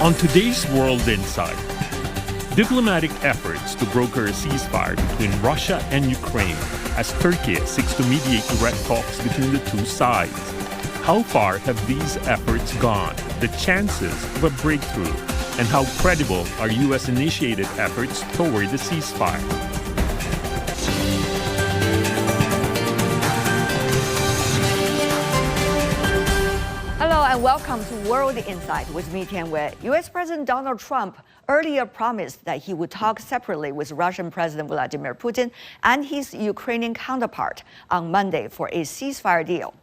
On today's World Insight, diplomatic efforts to broker a ceasefire between Russia and Ukraine as Turkey seeks to mediate direct talks between the two sides. How far have these efforts gone? The chances of a breakthrough? And how credible are U.S.-initiated efforts toward the ceasefire? Hello and welcome to World Insight with me, Tian Wei. U.S. President Donald Trump earlier promised that he would talk separately with Russian President Vladimir Putin and his Ukrainian counterpart on Monday for a ceasefire deal.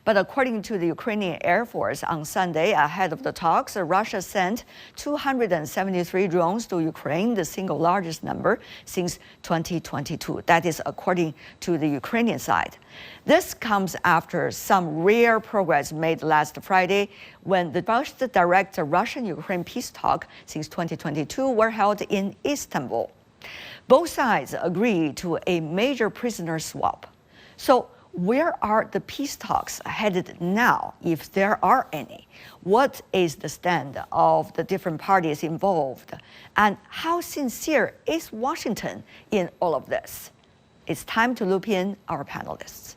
But according to the Ukrainian Air Force on Sunday, ahead of the talks, Russia sent 273 drones to Ukraine, the single largest number since 2022. That is according to the Ukrainian side. This comes after some rare progress made last Friday when the first direct Russian-Ukraine peace talk since 2022 were held in Istanbul. Both sides agreed to a major prisoner swap. So where are the peace talks headed now, if there are any? What is the stand of the different parties involved? And how sincere is Washington in all of this? It's time to loop in our panelists.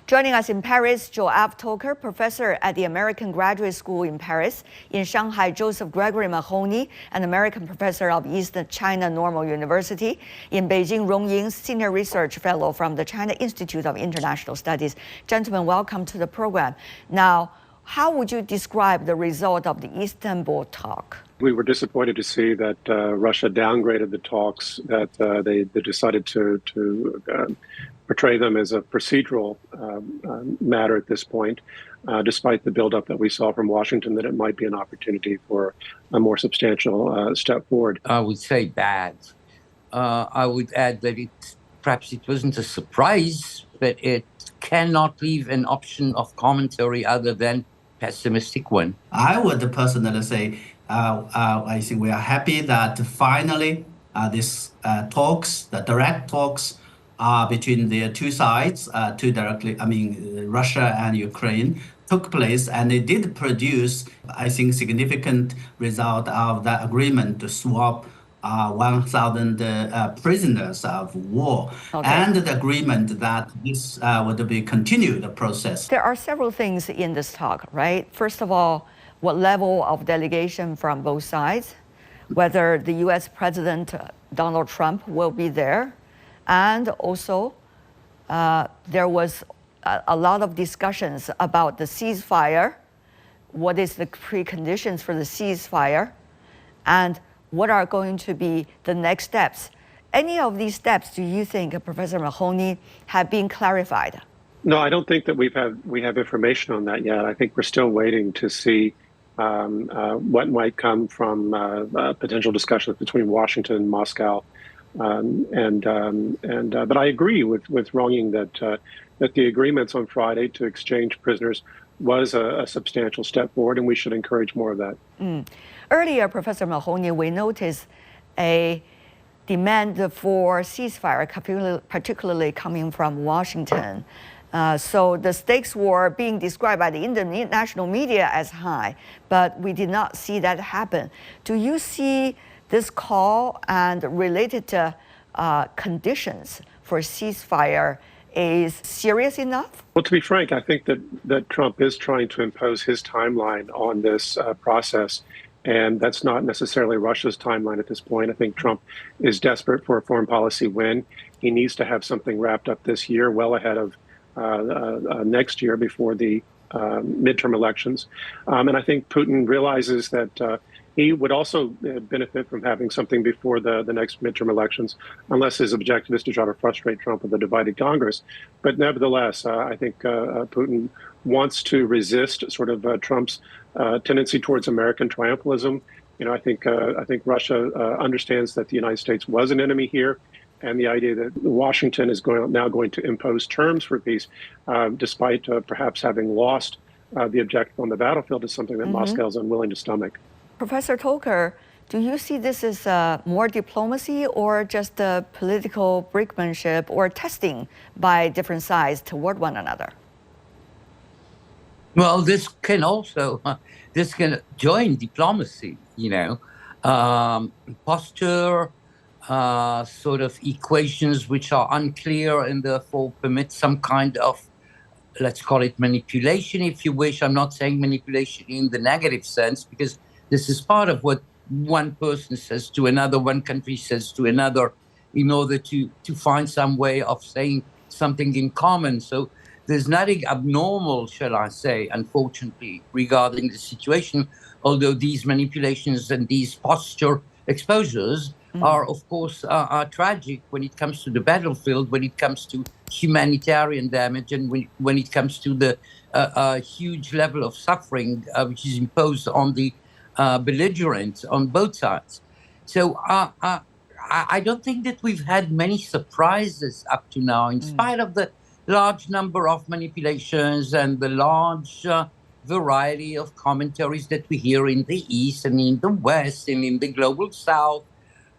Joining us in Paris, Joab Toker, professor at the American Graduate School in Paris. In Shanghai, Joseph Gregory Mahoney, an American professor of East China Normal University. In Beijing, Rong Ying, senior research fellow from the China Institute of International Studies. Gentlemen, welcome to the program. Now, how would you describe the result of the Istanbul talk? We were disappointed to see that Russia downgraded the talks, that they decided to portray them as a procedural matter at this point, despite the buildup that we saw from Washington that it might be an opportunity for a more substantial step forward. I would say bad. I would add that perhaps it wasn't a surprise, but it cannot leave an option of commentary other than pessimistic one. I would personally say I think we are happy that finally these talks, the direct talks, between the two sides, Russia and Ukraine, took place, and it did produce, I think, significant result of the agreement to swap 1,000 prisoners of war, and the agreement that this would be continued process. There are several things in this talk, right? First of all, what level of delegation from both sides, whether the U.S. President Donald Trump will be there, and also there was a lot of discussions about the ceasefire, what is the preconditions for the ceasefire, and what are going to be the next steps. Any of these steps, do you think, Professor Mahoney, have been clarified? No, I don't think that we have information on that yet. I think we're still waiting to see what might come from potential discussions between Washington and Moscow. But I agree with Rong Ying that the agreements on Friday to exchange prisoners was a substantial step forward, and we should encourage more of that. Earlier, Professor Mahoney, we noticed a demand for ceasefire, particularly coming from Washington. So the stakes were being described by the international media as high, but we did not see that happen. Do you see this call and related conditions for ceasefire is serious enough? Well, to be frank, I think that Trump is trying to impose his timeline on this process, and that's not necessarily Russia's timeline at this point. I think Trump is desperate for a foreign policy win. He needs to have something wrapped up this year, well ahead of next year before the midterm elections. And I think Putin realizes that he would also benefit from having something before the next midterm elections, unless his objective is to try to frustrate Trump with a divided Congress. But nevertheless, I think Putin wants to resist sort of Trump's tendency towards American triumphalism. You know, I think Russia understands that the United States was an enemy here, and the idea that Washington is now going to impose terms for peace, despite perhaps having lost the objective on the battlefield, is something that Moscow is unwilling to stomach. Professor Toker, do you see this as more diplomacy or just political brinkmanship or testing by different sides toward one another? Well, this can join diplomacy, posture, sort of equations which are unclear and therefore permit some kind of, let's call it manipulation, if you wish. I'm not saying manipulation in the negative sense, because this is part of what one person says to another, one country says to another, in order to find some way of saying something in common. So there's nothing abnormal, shall I say, unfortunately, regarding the situation, although these manipulations and these posture exposures are, of course, are tragic when it comes to the battlefield, when it comes to humanitarian damage, and when it comes to the huge level of suffering which is imposed on the belligerents on both sides. So I don't think that we've had many surprises up to now, in spite of the large number of manipulations and the large variety of commentaries that we hear in the East and in the West and in the global South.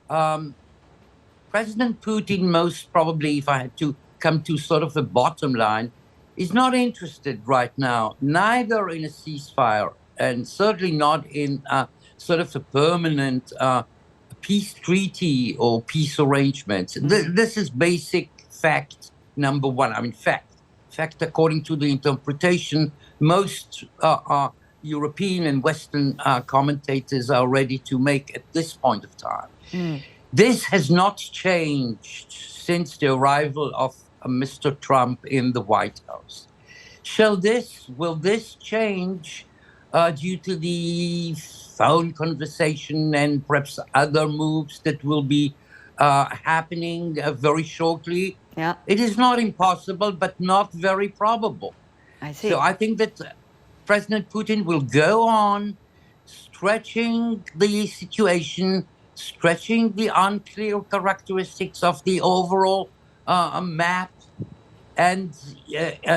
President Putin, most probably, if I had to come to sort of a bottom line, is not interested right now, neither in a ceasefire and certainly not in sort of a permanent peace treaty or peace arrangements. This is basic fact number one. I mean, fact according to the interpretation most European and Western commentators are ready to make at this point of time. This has not changed since the arrival of Mr. Trump in the White House. Will this change due to the phone conversation and perhaps other moves that will be happening very shortly? Yeah. It is not impossible, but not very probable. I see. So I think that President Putin will go on stretching the situation, stretching the unclear characteristics of the overall map. And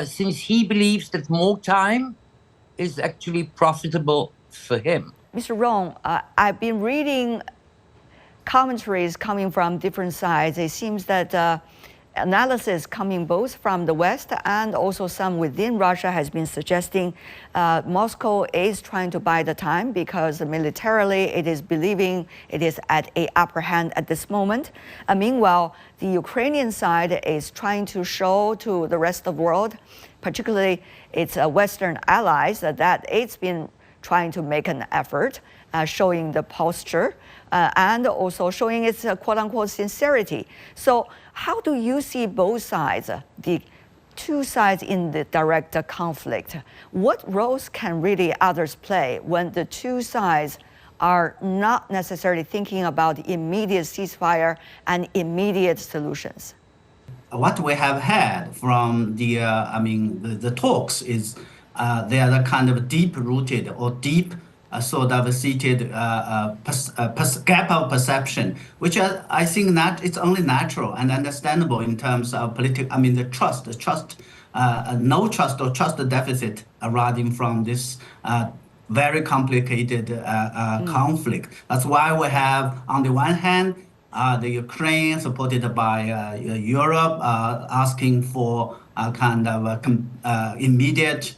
since he believes that more time is actually profitable for him. Mr. Rong, I've been reading commentaries coming from different sides. It seems that analysis coming both from the West and also some within Russia has been suggesting Moscow is trying to buy the time because militarily it is believing it is at an upper hand at this moment. Meanwhile, the Ukrainian side is trying to show to the rest of the world, particularly its Western allies, that it's been trying to make an effort, showing the posture and also showing its quote-unquote sincerity. So how do you see both sides, the two sides in the direct conflict? What roles can really others play when the two sides are not necessarily thinking about immediate ceasefire and immediate solutions? What we have had from the talks is they are the kind of deep-rooted or deep sort of seated gap of perception, which I think that it's only natural and understandable in terms of political. I mean, no trust or trust deficit arising from this very complicated conflict. That's why we have, on the one hand, the Ukraine supported by Europe asking for a kind of immediate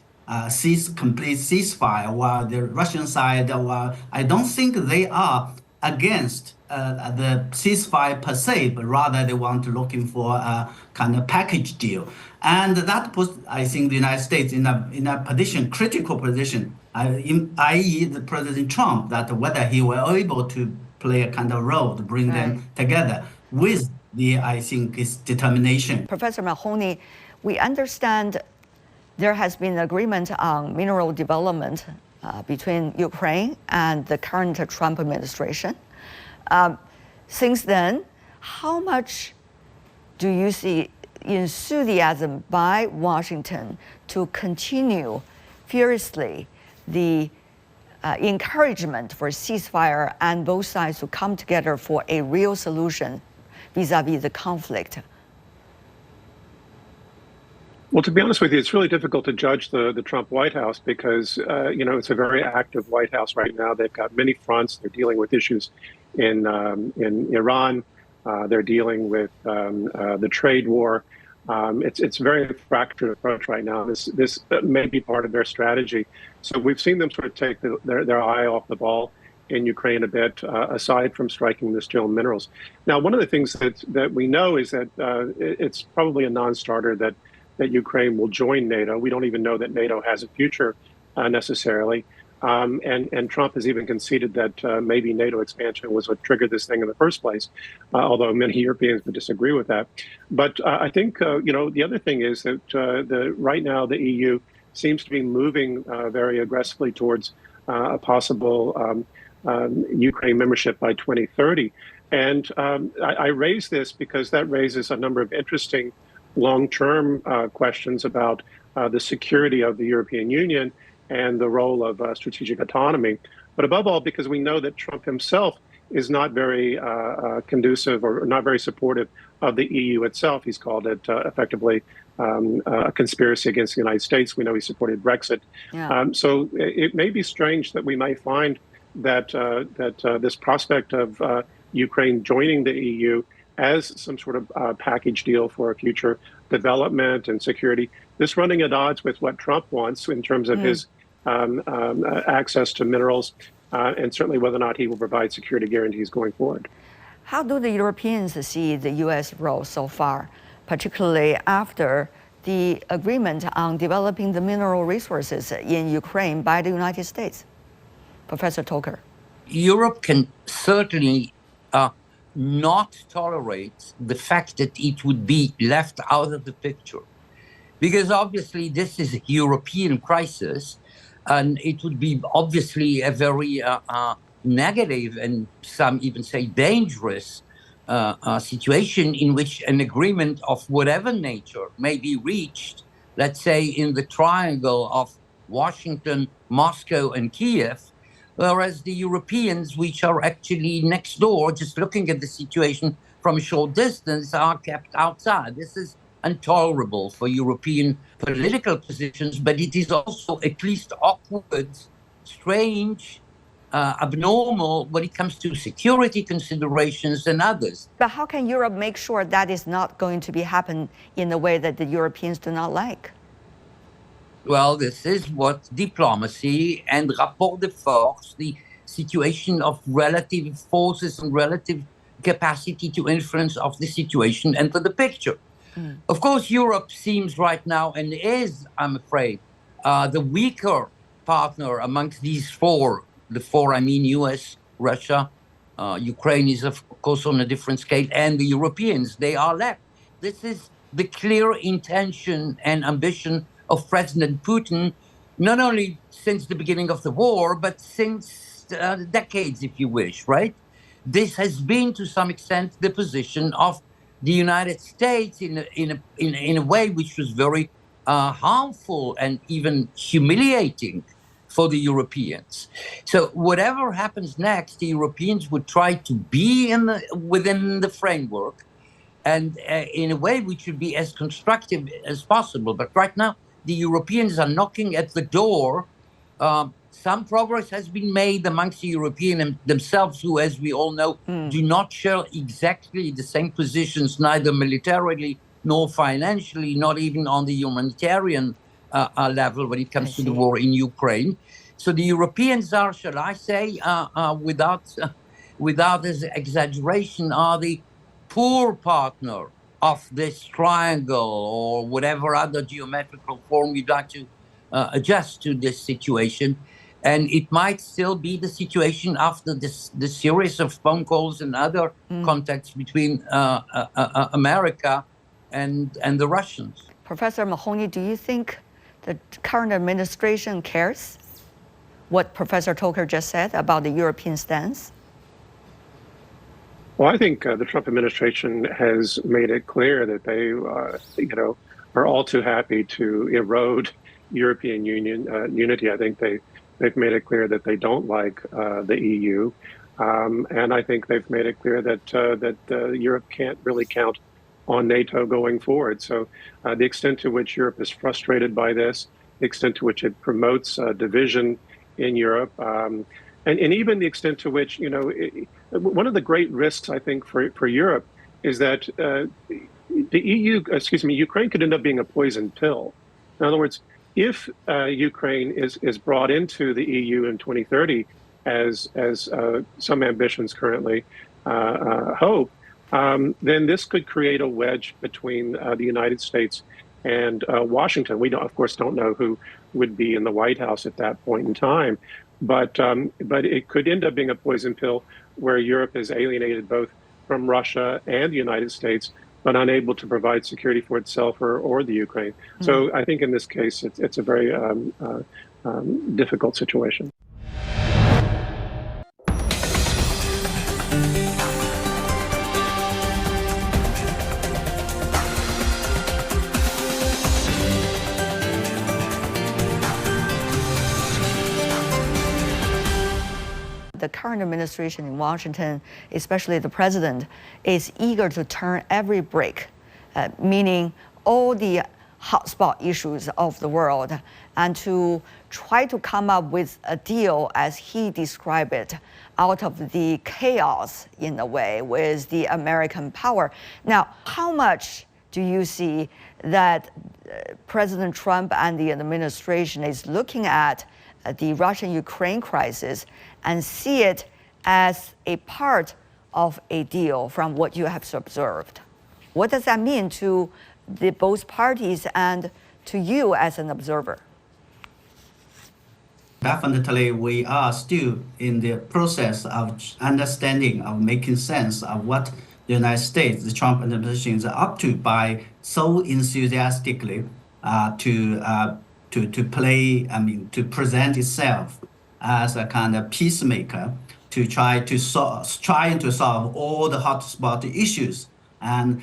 complete ceasefire, while the Russian side, I don't think they are against the ceasefire per se, but rather they want to looking for a kind of package deal. And that puts, I think, the United States in a position, critical position, i.e. the President Trump, that whether he will able to play a kind of role to bring them together with I think, his determination. Professor Mahoney, we understand there has been agreement on mineral development between Ukraine and the current Trump administration. Since then, how much do you see enthusiasm by Washington to continue fiercely the encouragement for ceasefire and both sides to come together for a real solution vis-a-vis the conflict? Well, to be honest with you, it's really difficult to judge the Trump White House because, it's a very active White House right now. They've got many fronts. They're dealing with issues in Iran. They're dealing with the trade war. It's a very fractured approach right now. This may be part of their strategy. So we've seen them sort of take their eye off the ball in Ukraine a bit, aside from striking the steel minerals. Now, one of the things that we know is that it's probably a non-starter that Ukraine will join NATO. We don't even know that NATO has a future necessarily. And Trump has even conceded that maybe NATO expansion was what triggered this thing in the first place, although many Europeans would disagree with that. But I think, the other thing is that right now the EU seems to be moving very aggressively towards a possible Ukraine membership by 2030. And I raise this because that raises a number of interesting long-term questions about the security of the European Union and the role of strategic autonomy. But above all, because we know that Trump himself is not very conducive or not very supportive of the EU itself. He's called it effectively a conspiracy against the United States. We know he supported Brexit. Yeah. So it may be strange that we might find that this prospect of Ukraine joining the EU as some sort of package deal for a future development and security, this running at odds with what Trump wants in terms of his access to minerals, and certainly whether or not he will provide security guarantees going forward. How do the Europeans see the U.S. role so far, particularly after the agreement on developing the mineral resources in Ukraine by the United States? Professor Toker. Europe can certainly not tolerate the fact that it would be left out of the picture. Because obviously this is a European crisis, and it would be obviously a very negative and some even say dangerous situation in which an agreement of whatever nature may be reached, let's say in the triangle of Washington, Moscow, and Kiev, whereas the Europeans, which are actually next door, just looking at the situation from a short distance, are kept outside. This is intolerable for European political positions, but it is also at least awkward, strange, abnormal when it comes to security considerations and others. But how can Europe make sure that is not going to be happen in the way that the Europeans do not like? Well, this is what diplomacy and rapport de force, the situation of relative forces and relative capacity to influence of the situation, enter the picture. Of course, Europe seems right now, and is, I'm afraid, the weaker partner amongst these four. The four, I mean US, Russia, Ukraine is, of course, on a different scale, and the Europeans, they are left. This is the clear intention and ambition of President Putin, not only since the beginning of the war, but since decades, if you wish, right? This has been, to some extent, the position of the United States in a way which was very harmful and even humiliating for the Europeans. So whatever happens next, the Europeans would try to be within the framework and in a way which would be as constructive as possible. But right now, the Europeans are knocking at the door. Some progress has been made amongst the Europeans themselves, who, as we all know, do not share exactly the same positions, neither militarily nor financially, not even on the humanitarian level when it comes to the war in Ukraine. So the Europeans are, shall I say, without this exaggeration, are the poor partner of this triangle or whatever other geometrical form you'd like to adjust to this situation. And it might still be the situation after the series of phone calls and other contacts between America and the Russians. Professor Mahoney, do you think the current administration cares what Professor Toker just said about the European stance? Well, I think the Trump administration has made it clear that they, are all too happy to erode European Union unity. I think they've made it clear that they don't like the EU, and I think they've made it clear that Europe can't really count on NATO going forward. So the extent to which Europe is frustrated by this, the extent to which it promotes division in Europe, and even the extent to which, one of the great risks, I think, for Europe is that the EU, excuse me, Ukraine could end up being a poison pill. In other words, if Ukraine is brought into the EU in 2030, as some ambitions currently hope, then this could create a wedge between the United States and Washington. We don't, of course, don't know who would be in the White House at that point in time, but it could end up being a poison pill where Europe is alienated both from Russia and the United States, but unable to provide security for itself or the Ukraine. So I think in this case, it's a very difficult situation. The current administration in Washington, especially the president, is eager to turn every brick, meaning all the hotspot issues of the world, and to try to come up with a deal, as he described it, out of the chaos, in a way, with the American power. Now, how much do you see that President Trump and the administration is looking at the Russian-Ukraine crisis and see it as a part of a deal from what you have observed? What does that mean to the both parties and to you as an observer? Definitely, we are still in the process of understanding, of making sense of what the United States, the Trump administration, is up to by so enthusiastically to play, to present itself as a kind of peacemaker to try to solve all the hotspot issues. And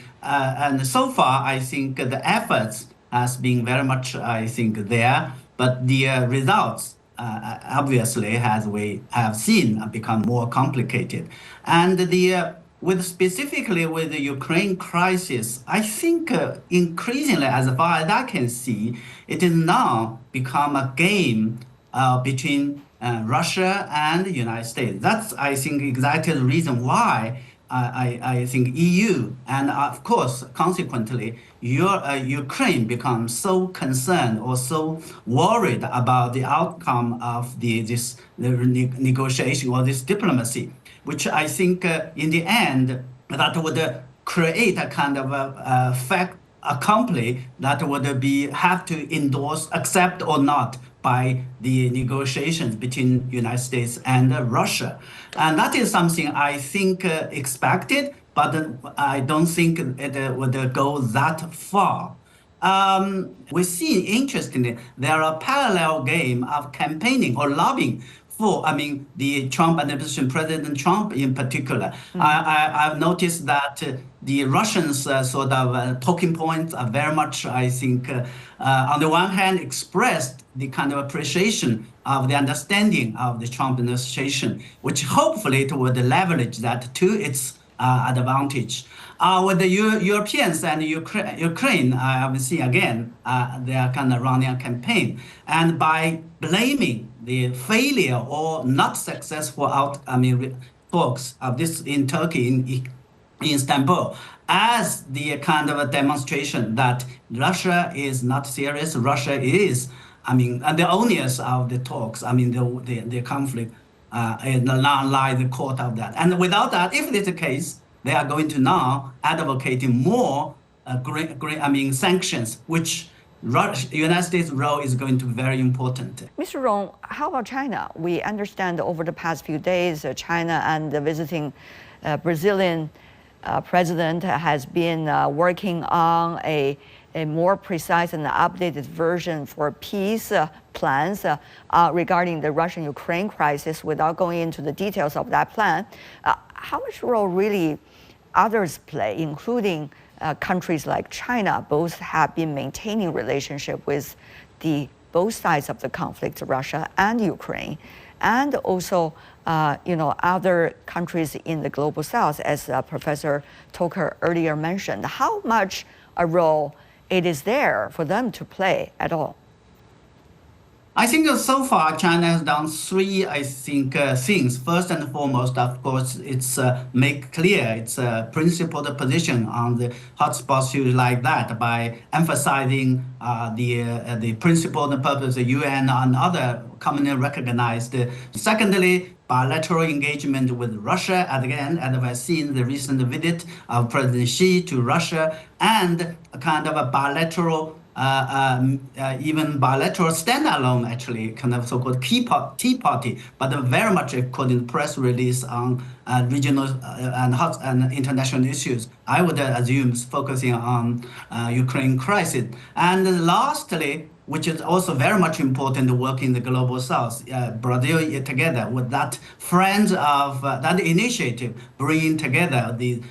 so far, I think the efforts has been very much, I think, there, but the results obviously, as we have seen, become more complicated. And specifically with the Ukraine crisis, I think increasingly, as far as I can see, it has now become a game between Russia and the United States. That's, I think, exactly the reason why I think EU and, of course, consequently, Ukraine becomes so concerned or so worried about the outcome of the negotiation or this diplomacy, which I think in the end that would create a kind of a fait accompli that would have to endorse, accept or not by the negotiations between United States and Russia. And that is something I think expected, but I don't think it would go that far. We see, interestingly, there are parallel game of campaigning or lobbying for, the Trump administration, President Trump in particular. I've noticed that the Russians sort of talking points are very much, I think, on the one hand, expressed the kind of appreciation of the understanding of the Trump administration, which hopefully it would leverage that to its advantage. With the Europeans and Ukraine, I see again, they are kind of running a campaign. And by blaming the failure or not successful talks of this in Turkey, in Istanbul, as the kind of a demonstration that Russia is not serious, Russia is, and the owners of the talks, the conflict lie the court of that. And without that, if it's the case, they are going to now advocating more sanctions, which United States' role is going to be very important. Mr. Rong, how about China? We understand over the past few days, China and the visiting Brazilian president has been working on a more precise and updated version for peace plans regarding the Russian-Ukraine crisis. Without going into the details of that plan, how much role really others play, including countries like China? Both have been maintaining relationship with both sides of the conflict, Russia and Ukraine, and also other countries in the global south, as Professor Toker earlier mentioned. How much a role it is there for them to play at all? I think so far China has done three, things. First and foremost, of course, it's make clear its principled position on the hotspot issues like that by emphasizing the principle and the purpose of the UN and other commonly recognized. Secondly, bilateral engagement with Russia, again, as I've seen the recent visit of President Xi to Russia, and a kind of a bilateral even bilateral standalone, actually, kind of so-called Tea Party, but very much according to press release on regional and international issues. I would assume focusing on Ukraine crisis. And lastly, which is also very much important to work in the global south, Brazil together with that friends of that initiative, bringing together the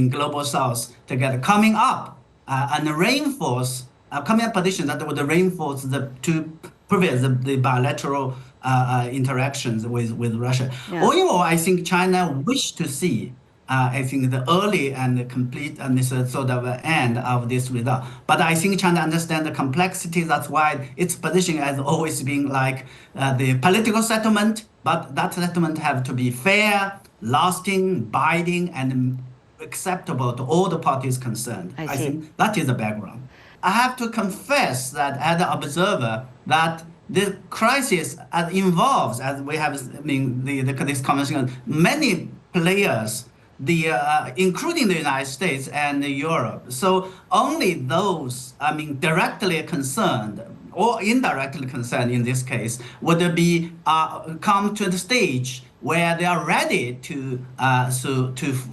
global south together, coming up and reinforce coming up position that would reinforce to prevent the bilateral interactions with Russia. Yeah. All in all, I think China wish to see I think the early and complete and this sort of end of this result. But I think China understands the complexity. That's why its position has always been like the political settlement, but that settlement have to be fair, lasting, binding, and acceptable to all the parties concerned. I think that is the background. I have to confess that as an observer, that the crisis involves, as we have, this conversation, many players, including the United States and Europe. So only those, directly concerned or indirectly concerned in this case, would be come to the stage where they are ready to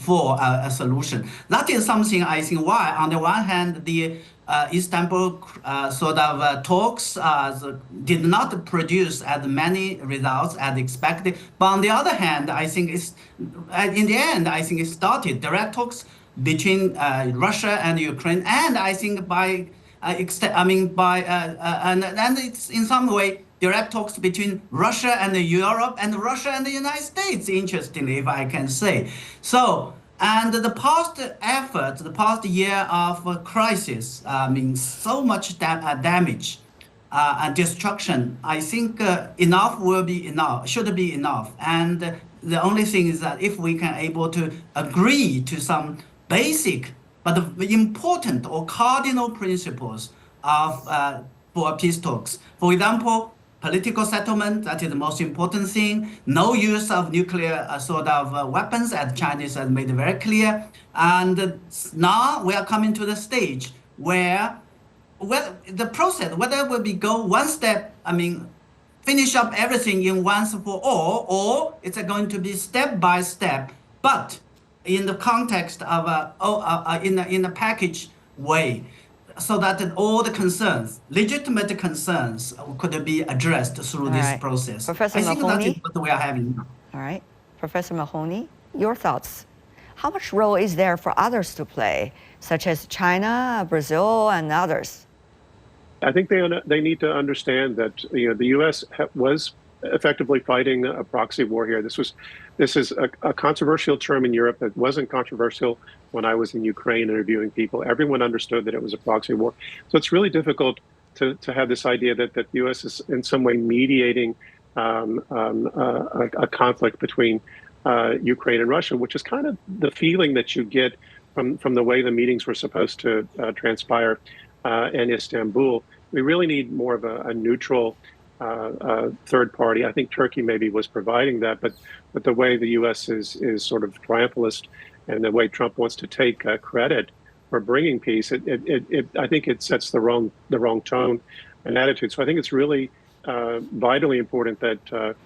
for a solution. That is something I think why, on the one hand, the Istanbul talks did not produce as many results as expected. But on the other hand, I think in the end, I think it started direct talks between Russia and Ukraine, and I think and it's in some way direct talks between Russia and Europe and Russia and the United States, interestingly, if I can say. So, and the past effort, the past year of crisis, so much damage and destruction, I think enough will be enough, should be enough. And the only thing is that if we can able to agree to some basic but important or cardinal principles of for peace talks. For example, political settlement, that is the most important thing. No use of nuclear weapons, as Chinese has made very clear. And now we are coming to the stage where the process, whether it will be go one step, finish up everything in once for all, or it's going to be step by step, but in the context of in a package way, so that all the concerns, legitimate concerns, could be addressed through this process. Professor I think Mahoney, that is what we are having now. All right. Professor Mahoney, your thoughts. How much role is there for others to play, such as China, Brazil, and others? I think they need to understand that the U.S. was effectively fighting a proxy war here. This is a controversial term in Europe that wasn't controversial when I was in Ukraine interviewing people. Everyone understood that it was a proxy war. So it's really difficult to have this idea that the U.S. is in some way mediating a conflict between Ukraine and Russia, which is kind of the feeling that you get from the way the meetings were supposed to transpire in Istanbul. We really need more of a neutral third party. I think Turkey maybe was providing that, but the way the U.S. is sort of triumphalist, and the way Trump wants to take credit for bringing peace, I think it sets the wrong tone and attitude. So I think it's really vitally important that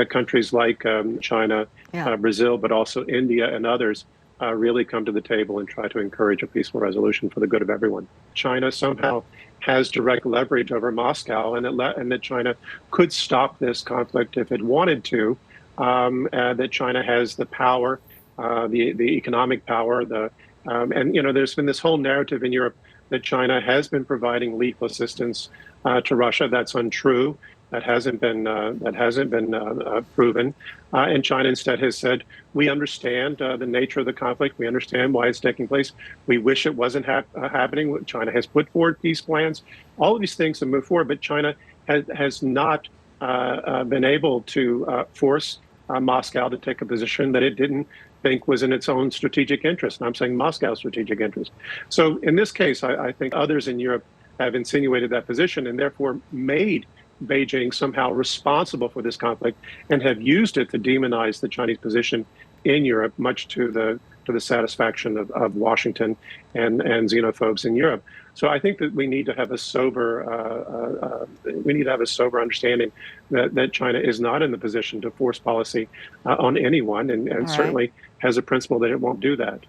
countries like China, Brazil, but also India and others really come to the table and try to encourage a peaceful resolution for the good of everyone. China somehow has direct leverage over Moscow, and that China could stop this conflict if it wanted to. That China has the power, the economic power, there's been this whole narrative in Europe that China has been providing lethal assistance to Russia. That's untrue. That hasn't been proven. And China instead has said, we understand the nature of the conflict. We understand why it's taking place. We wish it wasn't happening. China has put forward peace plans. All of these things have moved forward, but China has not been able to force Moscow to take a position that it didn't think was in its own strategic interest. And I'm saying Moscow's strategic interest. So in this case, I think others in Europe have insinuated that position and therefore made Beijing somehow responsible for this conflict and have used it to demonize the Chinese position in Europe, much to the satisfaction of Washington and xenophobes in Europe. So I think that we need to have a sober understanding that China is not in the position to force policy on anyone, and certainly has a principle that it won't do that.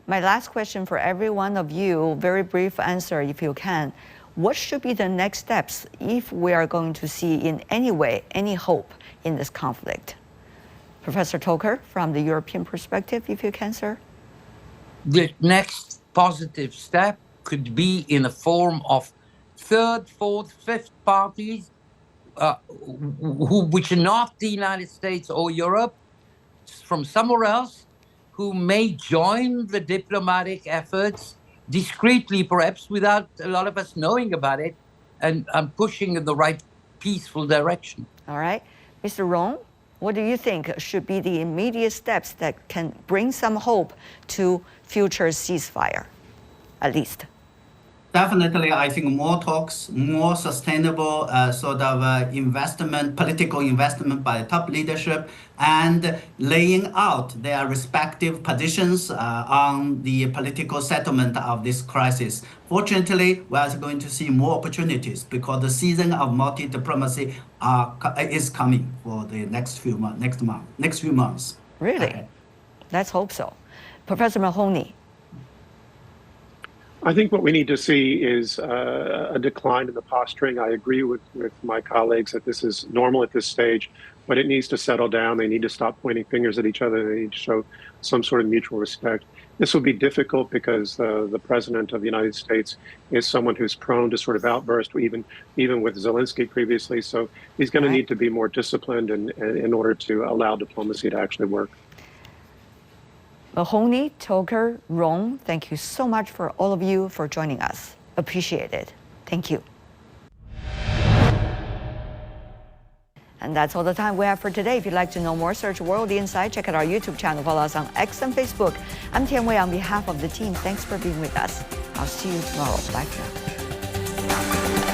My last question for every one of you, very brief answer if you can. What should be the next steps if we are going to see in any way any hope in this conflict? Professor Toker, from the European perspective, if you can, sir. The next positive step could be in the form of third, fourth, fifth parties which are not the United States or Europe, from somewhere else, who may join the diplomatic efforts discreetly, perhaps without a lot of us knowing about it, and pushing in the right peaceful direction. All right. Mr. Rong, what do you think should be the immediate steps that can bring some hope to future ceasefire, at least? Definitely, I think more talks, more sustainable investment, political investment by top leadership, and laying out their respective positions on the political settlement of this crisis. Fortunately, we are going to see more opportunities because the season of multi-diplomacy is coming for the next few months. Really? Okay. Let's hope so. Professor Mahoney. I think what we need to see is a decline in the posturing. I agree with my colleagues that this is normal at this stage, but it needs to settle down. They need to stop pointing fingers at each other. They need to show some sort of mutual respect. This will be difficult because the president of the United States is someone who's prone to sort of outburst, even with Zelensky previously. So he's going to need to be more disciplined in order to allow diplomacy to actually work. Mahoney, Toker, Rong, thank you so much for all of you for joining us. Appreciate it. Thank you. And that's all the time we have for today. If you'd like to know more, search World Insight. Check out our YouTube channel. Follow us on X and Facebook. I'm Tian Wei on behalf of the team. Thanks for being with us. I'll see you tomorrow. Bye for now.